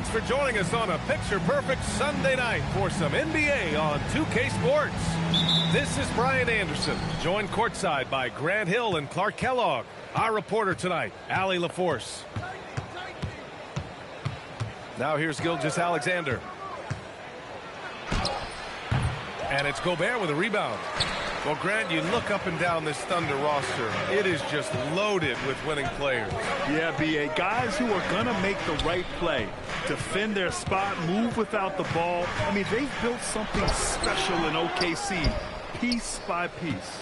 Thanks for joining us on a picture-perfect Sunday night for some NBA on 2K Sports. This is Brian Anderson, joined courtside by Grant Hill and Clark Kellogg. Our reporter tonight, Allie LaForce. Now here's Gilgeous-Alexander. And it's Gobert with a rebound. Well, Grant, you look up and down this Thunder roster. It is just loaded with winning players. Yeah, B.A. Guys who are going to make the right play. Defend their spot, move without the ball. I mean, they've built something special in OKC, piece by piece.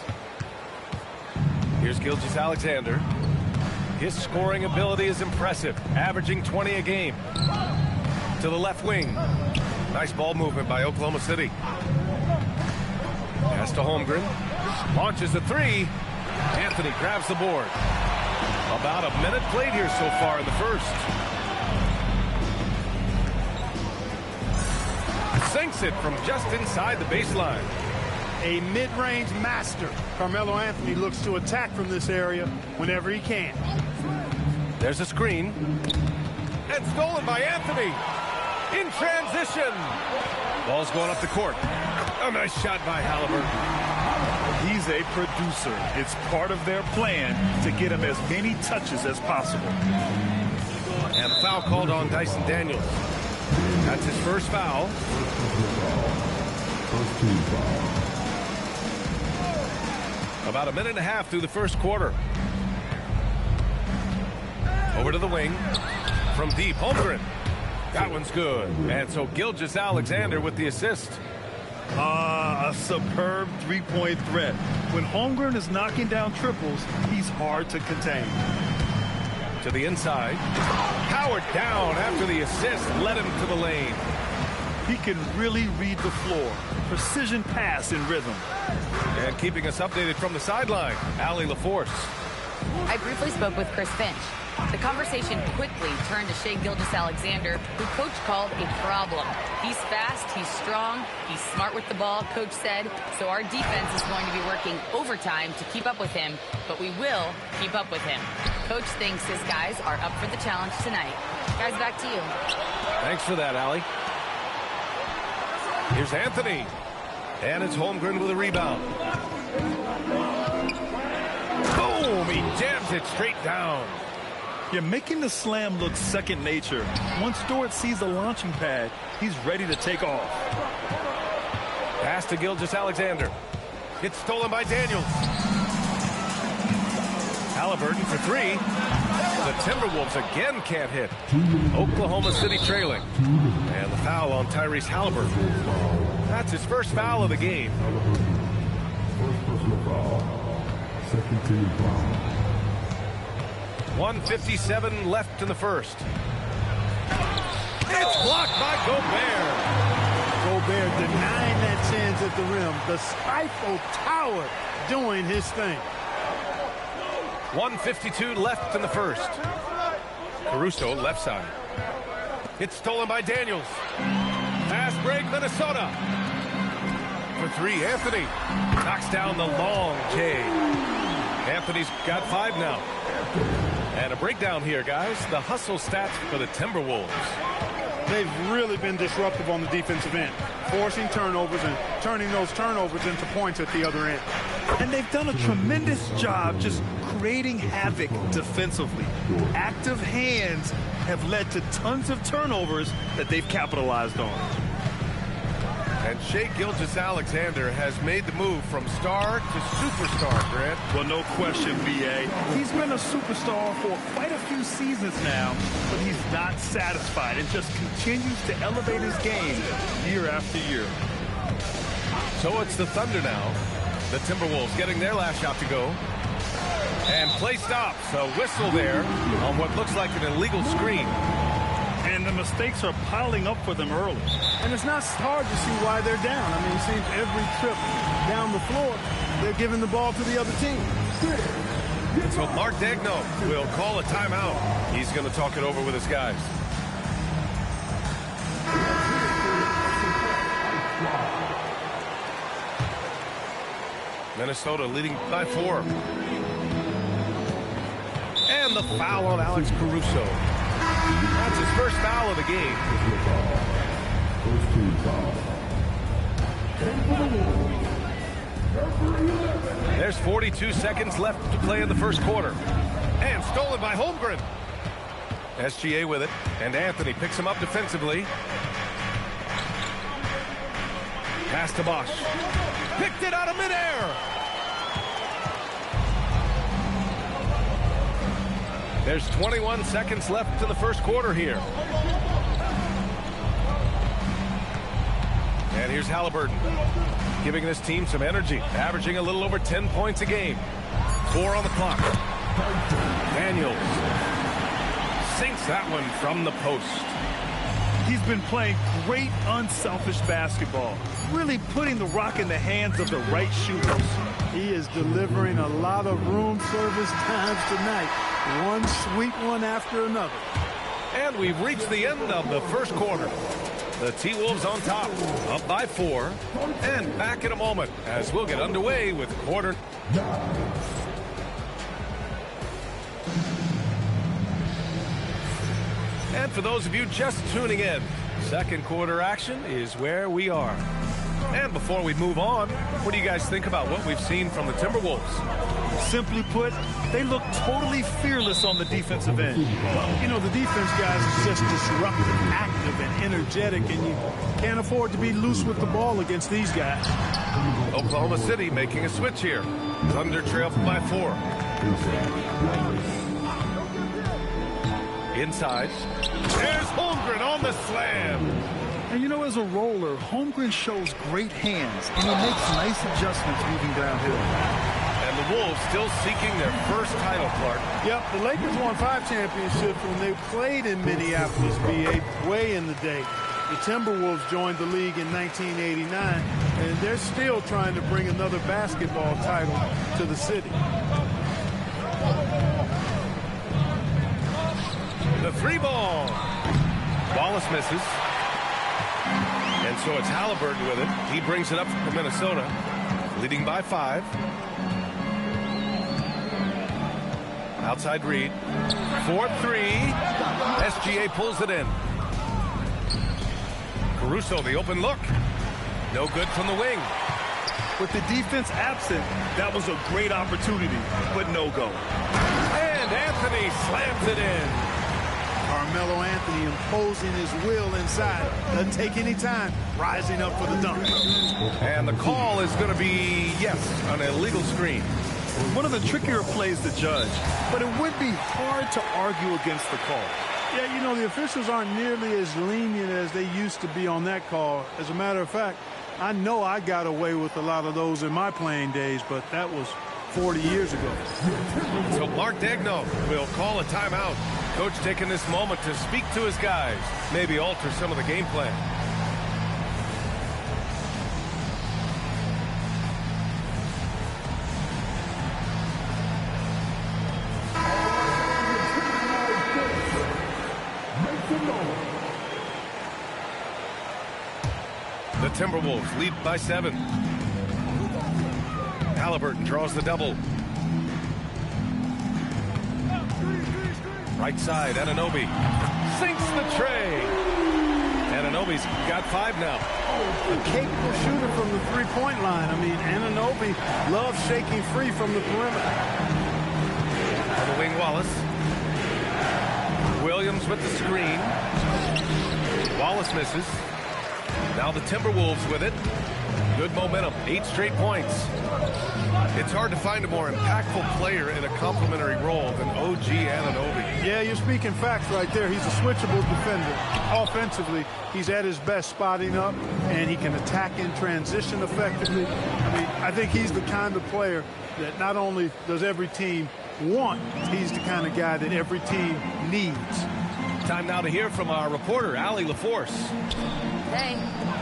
Here's Gilgeous-Alexander. His scoring ability is impressive, averaging 20 a game. To the left wing. Nice ball movement by Oklahoma City. Pass to Holmgren. Launches the three. Anthony grabs the board. About a minute played here so far in the first. Sinks it from just inside the baseline. A mid-range master. Carmelo Anthony looks to attack from this area whenever he can. There's a screen. And stolen by Anthony. In transition. Ball's going up the court. A nice shot by Halliburton. He's a producer. It's part of their plan to get him as many touches as possible. And the foul called on Dyson Daniels. That's his first foul. About a minute and a half through the first quarter. Over to the wing. From deep, Holmgren. That one's good. And so Gilgeous-Alexander with the assist. A superb three-point threat. When Holmgren is knocking down triples, he's hard to contain. To the inside. Howard down after the assist led him to the lane. He can really read the floor. Precision pass in rhythm. And keeping us updated from the sideline, Allie LaForce. I briefly spoke with Chris Finch. The conversation quickly turned to Shai Gilgeous-Alexander, who Coach called a problem. He's fast, he's strong, he's smart with the ball, Coach said, so our defense is going to be working overtime to keep up with him, but we will keep up with him. Coach thinks his guys are up for the challenge tonight. Guys, back to you. Thanks for that, Allie. Here's Anthony. And it's Holmgren with a rebound. Boom! He jams it straight down. You're making the slam look second nature. Once Dort sees the launching pad, he's ready to take off. Pass to Gilgeous-Alexander. It's stolen by Daniels. Halliburton for three. The Timberwolves again can't hit. Oklahoma City trailing. And the foul on Tyrese Halliburton. That's his first foul of the game. First personal foul. Second team foul. 1:57 left in the first. It's blocked by Gobert. Gobert denying that chance at the rim. The Stifle Tower doing his thing. 1:52 left in the first. Caruso left side. It's stolen by Daniels. Fast break, Minnesota. For three, Anthony knocks down the long J. Anthony's got five now. And a breakdown here, guys. The hustle stats for the Timberwolves. They've really been disruptive on the defensive end, forcing turnovers and turning those turnovers into points at the other end. And they've done a tremendous job just creating havoc defensively. Active hands have led to tons of turnovers that they've capitalized on. And Shai Gilgeous-Alexander has made the move from star to superstar, Grant. Well, no question, B.A. He's been a superstar for quite a few seasons now, but he's not satisfied and just continues to elevate his game year after year. So it's the Thunder now. The Timberwolves getting their last shot to go. And play stops. A whistle there on what looks like an illegal screen. And the mistakes are piling up for them early. And it's not hard to see why they're down. I mean, it seems every trip down the floor, they're giving the ball to the other team. And so Mark Daigneault will call a timeout. He's going to talk it over with his guys. Minnesota leading by 4. And the foul on Alex Caruso. That's his first foul of the game. First team foul. There's 42 seconds left to play in the first quarter. And stolen by Holmgren. SGA with it, and Anthony picks him up defensively. Pass to Bosch. Picked it out of midair. There's 21 seconds left in the first quarter here. And here's Halliburton, giving this team some energy, averaging a little over 10 points a game. 4 on the clock. Daniels sinks that one from the post. He's been playing great unselfish basketball, really putting the rock in the hands of the right shooters. He is delivering a lot of room service times tonight. One sweet one after another. And we've reached the end of the first quarter. The T-Wolves on top, up by 4, and back in a moment as we'll get underway with quarter. And for those of you just tuning in, second quarter action is where we are. And before we move on, what do you guys think about what we've seen from the Timberwolves? Simply put, they look totally fearless on the defensive end. You know, the defense guys is just disruptive, active, and energetic, and you can't afford to be loose with the ball against these guys. Oklahoma City making a switch here. Thunder trail by 4. Inside. There's Holmgren on the slam. And you know, as a roller, Holmgren shows great hands, and he makes nice adjustments moving downhill. And the Wolves still seeking their first title, Clark. Yep, the Lakers won 5 championships when they played in Minneapolis, BA, way in the day. The Timberwolves joined the league in 1989, and they're still trying to bring another basketball title to the city. The 3-ball. Wallace misses. And so it's Halliburton with it. He brings it up for Minnesota, leading by 5. Outside Reed. 4-3. SGA pulls it in. Caruso, the open look. No good from the wing. With the defense absent, that was a great opportunity, but no go. And Anthony slams it in. Carmelo Anthony imposing his will inside. Doesn't take any time. Rising up for the dunk. And the call is going to be, yes, an illegal screen. One of the trickier plays to judge, but it would be hard to argue against the call. Yeah, you know, the officials aren't nearly as lenient as they used to be on that call. As a matter of fact, I know I got away with a lot of those in my playing days, but that was 40 years ago. So Mark Daigneault will call a timeout. Coach taking this moment to speak to his guys, maybe alter some of the game plan. The Timberwolves lead by 7. Halliburton draws the double. Right side, Anunoby sinks the tray. Anunoby's got 5 now. A capable shooter from the three-point line. I mean, Anunoby loves shaking free from the perimeter. On the wing, Wallace. Williams with the screen. Wallace misses. Now the Timberwolves with it. Good momentum, 8 straight points. It's hard to find a more impactful player in a complementary role than OG Anunoby. Yeah, you're speaking facts right there. He's a switchable defender. Offensively, he's at his best spotting up, and he can attack in transition effectively. I mean, I think he's the kind of player that not only does every team want, he's the kind of guy that every team needs. Time now to hear from our reporter, Allie LaForce. Hey,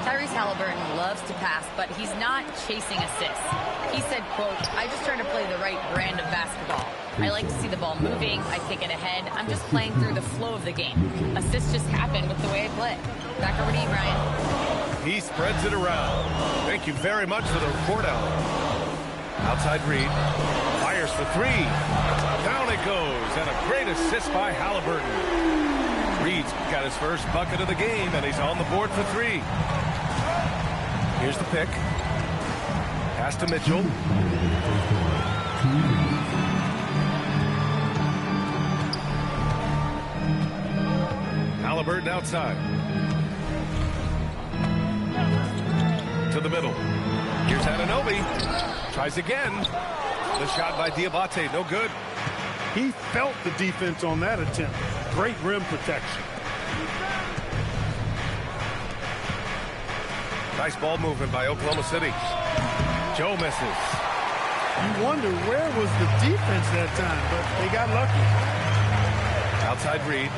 Tyrese Halliburton loves to pass, but he's not chasing assists. He said, quote, I just try to play the right brand of basketball. I like to see the ball moving. I take it ahead. I'm just playing through the flow of the game. Assists just happen with the way I play. Back over to you, Brian. He spreads it around. Thank you very much for the report, Allie. Outside Reed. Fires for 3. Down it goes. And a great assist by Halliburton. Reed's got his first bucket of the game, and he's on the board for 3. Here's the pick. Pass to Mitchell. Halliburton outside. To the middle. Here's Anunoby. Tries again. The shot by Diabate, no good. He felt the defense on that attempt. Great rim protection. Nice ball movement by Oklahoma City. Joe misses. You wonder where was the defense that time, but they got lucky. Outside Reed.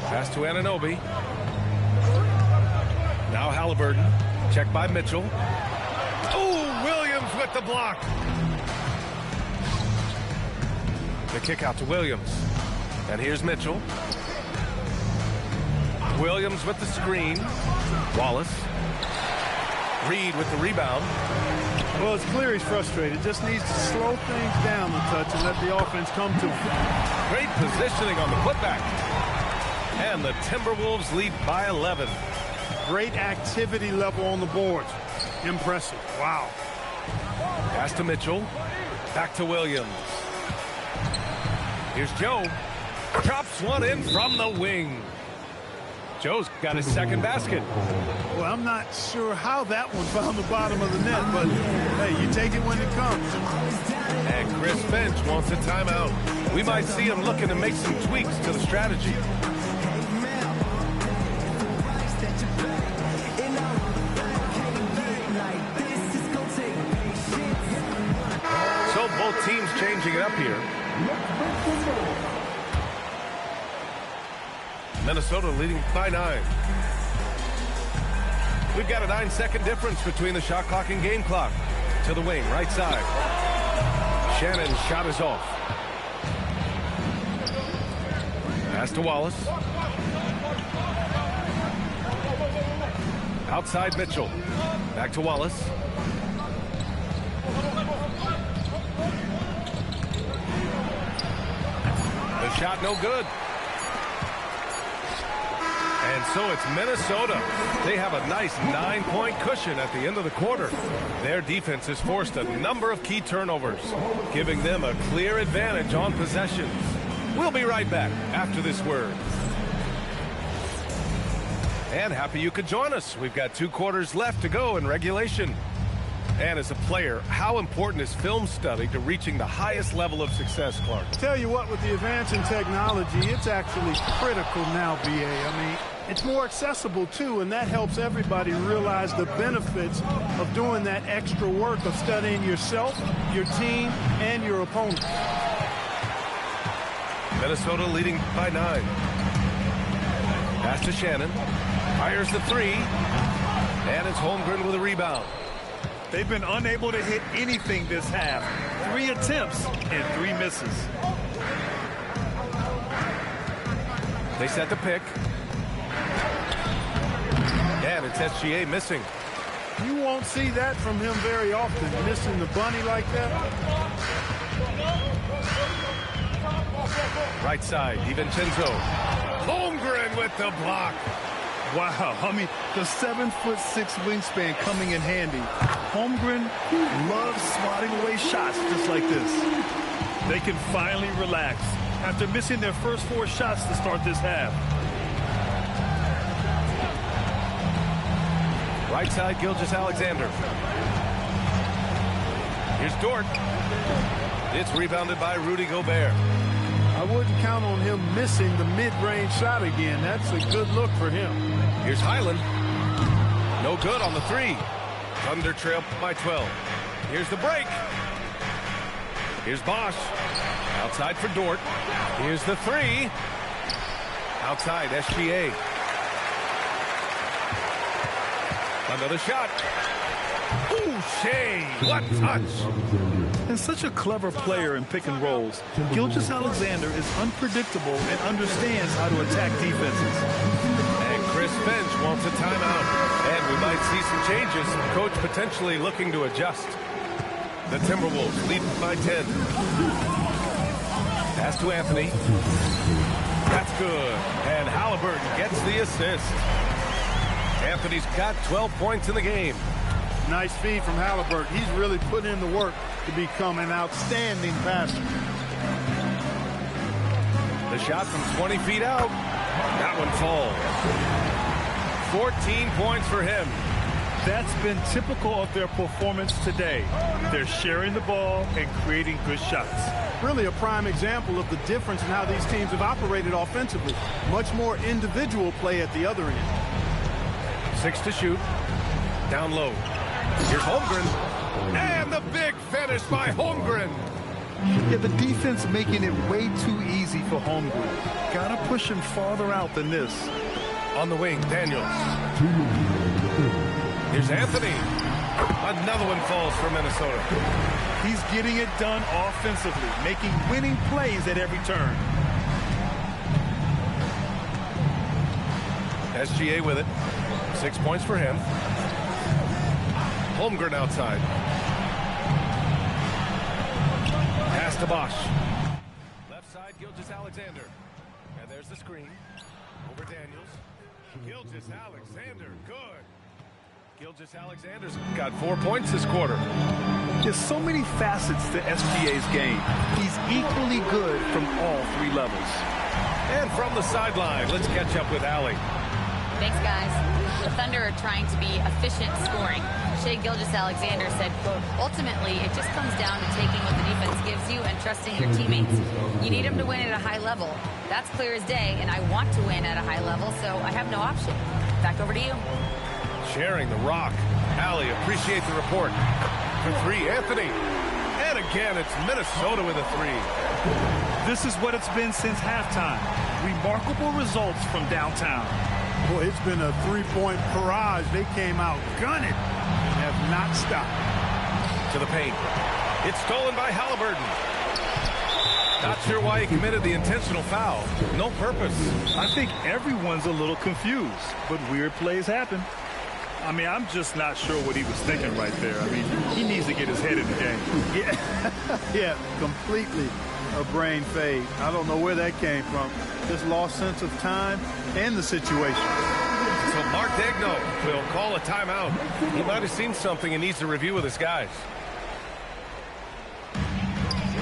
Pass to Anunoby. Now Halliburton. Check by Mitchell. Oh, Williams with the block. The kick out to Williams. And here's Mitchell. Williams with the screen. Wallace. Reed with the rebound. Well, it's clear he's frustrated. Just needs to slow things down a touch and let the offense come to him. Great positioning on the putback. And the Timberwolves lead by 11. Great activity level on the boards. Impressive. Wow. Pass to Mitchell. Back to Williams. Here's Joe. Drops one in from the wing. Joe's got his second basket. Well, I'm not sure how that one found the bottom of the net, but hey, you take it when it comes. And Chris Finch wants a timeout. We might see him looking to make some tweaks to the strategy. So both teams changing it up here. Minnesota leading by 9. We've got a 9-second difference between the shot clock and game clock. To the wing, right side. Shannon's shot is off. Pass to Wallace. Outside Mitchell. Back to Wallace. The shot no good. And so it's Minnesota. They have a nice 9-point cushion at the end of the quarter. Their defense has forced a number of key turnovers, giving them a clear advantage on possessions. We'll be right back after this word. And happy you could join us. We've got 2 quarters left to go in regulation. And as a player, how important is film study to reaching the highest level of success, Clark? Tell you what, with the advance in technology, it's actually critical now, BA. I mean, it's more accessible, too, and that helps everybody realize the benefits of doing that extra work of studying yourself, your team, and your opponent. Minnesota leading by 9. Pass to Shannon. Fires the 3. And it's Holmgren with a rebound. They've been unable to hit anything this half. 3 attempts and 3 misses. They set the pick. And it's SGA missing. You won't see that from him very often, missing the bunny like that. Right side, DiVincenzo. Holmgren with the block. Wow, I mean, the 7'6" wingspan coming in handy. Holmgren loves swatting away shots just like this. They can finally relax after missing their first 4 shots to start this half. Right side, Gilgeous-Alexander. Here's Dort. It's rebounded by Rudy Gobert. I wouldn't count on him missing the mid-range shot again. That's a good look for him. Here's Highland. No good on the 3. Thunder trail by 12. Here's the break. Here's Bosch. Outside for Dort. Here's the 3. Outside, SGA. Another shot. Ooh, Shea. What touch. And such a clever player in pick and rolls, Gilgeous-Alexander is unpredictable and understands how to attack defenses. And Chris Finch wants a timeout. And we might see some changes. Coach potentially looking to adjust. The Timberwolves lead by 10. Pass to Anthony. That's good. And Halliburton gets the assist. Anthony's got 12 points in the game. Nice feed from Halliburton. He's really put in the work to become an outstanding passer. The shot from 20 feet out. That one falls. 14 points for him. That's been typical of their performance today. They're sharing the ball and creating good shots. Really a prime example of the difference in how these teams have operated offensively. Much more individual play at the other end. 6 to shoot. Down low. Here's Holmgren. And the big finish by Holmgren. Yeah, the defense making it way too easy for Holmgren. Gotta push him farther out than this. On the wing, Daniels. Here's Anthony. Another one falls for Minnesota. He's getting it done offensively, making winning plays at every turn. SGA with it. 6 points for him. Holmgren outside. Pass to Bosch. Left side, Gilgeous-Alexander. And there's the screen. Over Daniels. Gilgeous-Alexander, good. Gilgeous-Alexander's got 4 points this quarter. There's so many facets to SGA's game. He's equally good from all 3 levels. And from the sideline, let's catch up with Allie. Thanks, guys. The Thunder are trying to be efficient scoring. Shai Gilgeous-Alexander said, quote, ultimately, it just comes down to taking what the defense gives you and trusting your teammates. You need them to win at a high level. That's clear as day, and I want to win at a high level, so I have no option. Back over to you. Sharing the rock. Allie, appreciate the report. For 3, Anthony. And again, it's Minnesota with a 3. This is what it's been since halftime. Remarkable results from downtown. Boy, it's been a 3-point barrage. They came out gunning and have not stopped. To the paint. It's stolen by Halliburton. Not sure why he committed the intentional foul. No purpose. I think everyone's a little confused, but weird plays happen. I mean, I'm just not sure what he was thinking right there. I mean, he needs to get his head in the game. Yeah, completely a brain fade. I don't know where that came from. Just lost sense of time and the situation. So Mark Daigneault will call a timeout. He might have seen something and needs to review with his guys.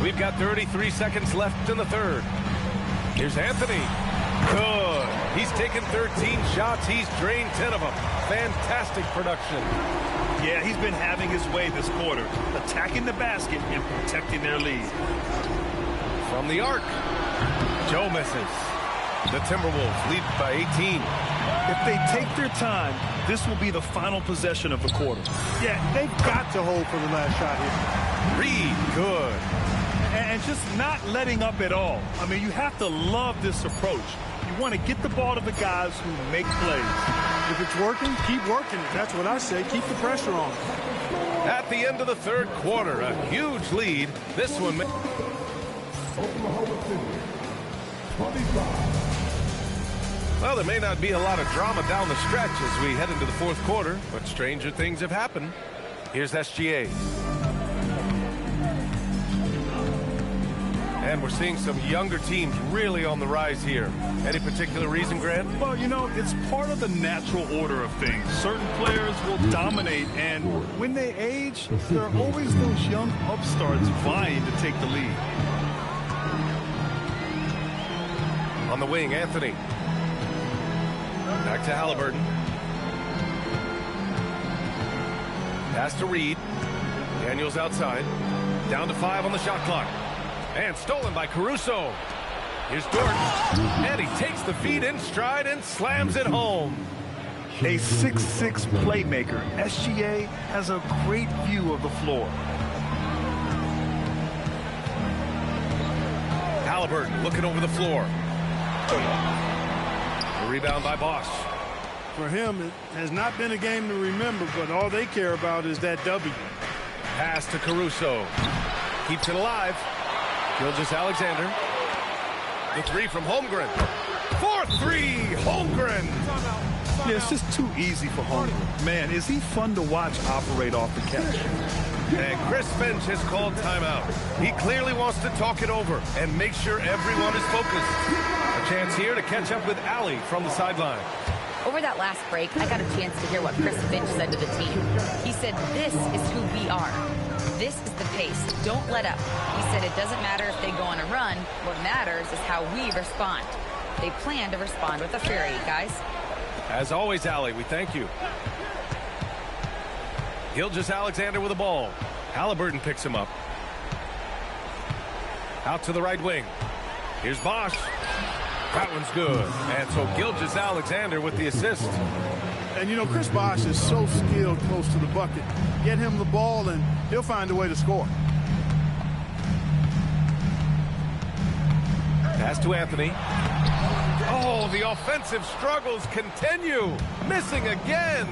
We've got 33 seconds left in the third. Here's Anthony. Good. He's taken 13 shots. He's drained 10 of them. Fantastic production. Yeah, he's been having his way this quarter, attacking the basket and protecting their lead. From the arc. Joe misses. The Timberwolves lead by 18. If they take their time, this will be the final possession of the quarter. Yeah, they've got to hold for the last shot here. Reed, good. And just not letting up at all. I mean, you have to love this approach. You want to get the ball to the guys who make plays. If it's working, keep working it. That's what I say. Keep the pressure on. At the end of the third quarter, a huge lead. This one. Well, there may not be a lot of drama down the stretch as we head into the fourth quarter, but stranger things have happened. Here's SGA. And we're seeing some younger teams really on the rise here. Any particular reason, Grant? Well, you know, it's part of the natural order of things. Certain players will dominate, and when they age, there are always those young upstarts vying to take the lead. On the wing, Anthony. Back to Halliburton. Pass to Reed. Daniels outside. Down to 5 on the shot clock. And stolen by Caruso. Here's Gordon. And he takes the feed in stride and slams it home. A 6'6" playmaker, SGA has a great view of the floor. Halliburton looking over the floor. A rebound by Bosch. For him, it has not been a game to remember, but all they care about is that W. Pass to Caruso. Keeps it alive. Gilgeous-Alexander. The 3 from Holmgren. 4-3, Holmgren. Yeah, it's just too easy for Holmgren. Man, is he fun to watch operate off the catch. And Chris Finch has called timeout. He clearly wants to talk it over and make sure everyone is focused. A Chance here to catch up with Allie from the sideline. Over that last break, I got a chance to hear what Chris Finch said to the team. He said, this is who we are. This is the pace. Don't let up. He said it doesn't matter if they go on a run. What matters is how we respond. They plan to respond with a fury, guys. As always, Allie, we thank you. Gilgeous-Alexander with the ball. Halliburton picks him up. Out to the right wing. Here's Bosch. That one's good. And so Gilgeous-Alexander with the assist. And, you know, Chris Bosch is so skilled close to the bucket. Get him the ball, and he'll find a way to score. Pass to Anthony. Oh, the offensive struggles continue. Missing again.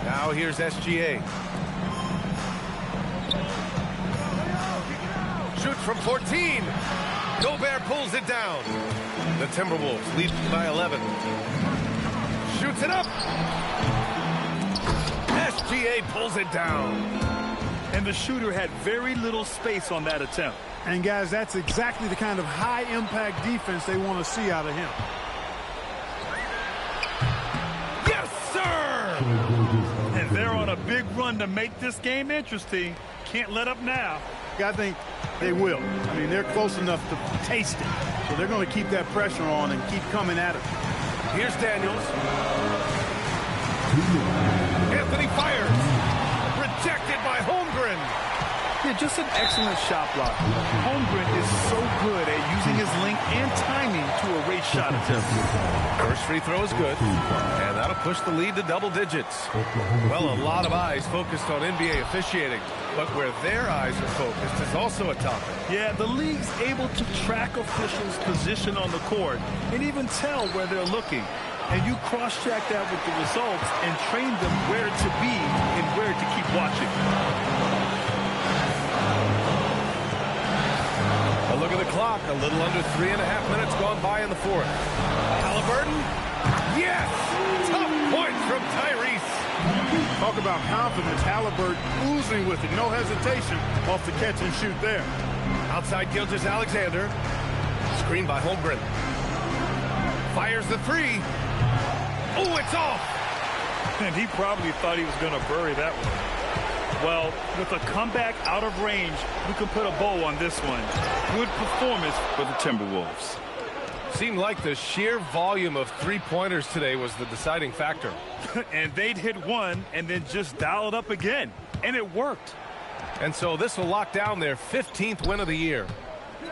Now here's SGA. Shoots from 14. Gobert pulls it down. The Timberwolves lead by 11. Shoots it up. SGA pulls it down. And the shooter had very little space on that attempt. And, guys, that's exactly the kind of high-impact defense they want to see out of him. Yes, sir! And they're on a big run to make this game interesting. Can't let up now. I think they will. I mean, they're close enough to taste it. So they're going to keep that pressure on and keep coming at it. Here's Daniels. Anthony fires. Rejected by Holmgren. Yeah, just an excellent shot block. Holmgren is so good at using his length and timing to erase shot attempts. First free throw is good, and that'll push the lead to double digits. Well, a lot of eyes focused on NBA officiating, but where their eyes are focused is also a topic. Yeah, the league's able to track officials' position on the court and even tell where they're looking. And you cross-check that with the results and train them where to be and where to keep watching. A look at the clock. A little under 3.5 minutes gone by in the fourth. Halliburton. Yes! Tough points from Tyrese. Talk about confidence. Halliburton oozing with it. No hesitation off the catch and shoot there. Outside Gilgeous-Alexander. Screen by Holmgren. Fires the three. Oh, it's off! And he probably thought he was going to bury that one. Well, with a comeback out of range, we can put a bow on this one. Good performance for the Timberwolves. Seemed like the sheer volume of three-pointers today was the deciding factor. And they'd hit one and then just dial it up again. And it worked. And so this will lock down their 15th win of the year.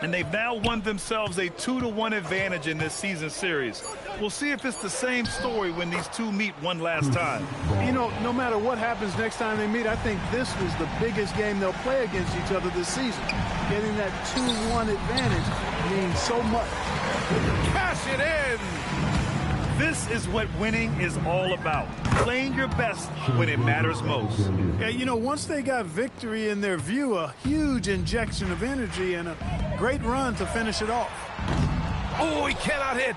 And they've now won themselves a 2-1 advantage in this season series. We'll see if it's the same story when these two meet one last time. You know, no matter what happens next time they meet, I think this was the biggest game they'll play against each other this season. Getting that 2-1 advantage means so much. Cash it in! This is what winning is all about. Playing your best when it matters most. Yeah, you know, once they got victory in their view, a huge injection of energy and a great run to finish it off. Oh, he cannot hit.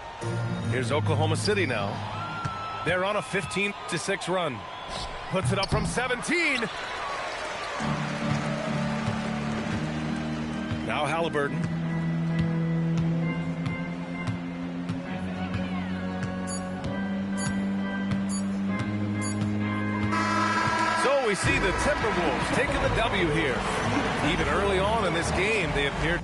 Here's Oklahoma City now. They're on a 15-6 run. Puts it up from 17. Now Halliburton. So we see the Timberwolves taking the W here. Even early on in this game, they appeared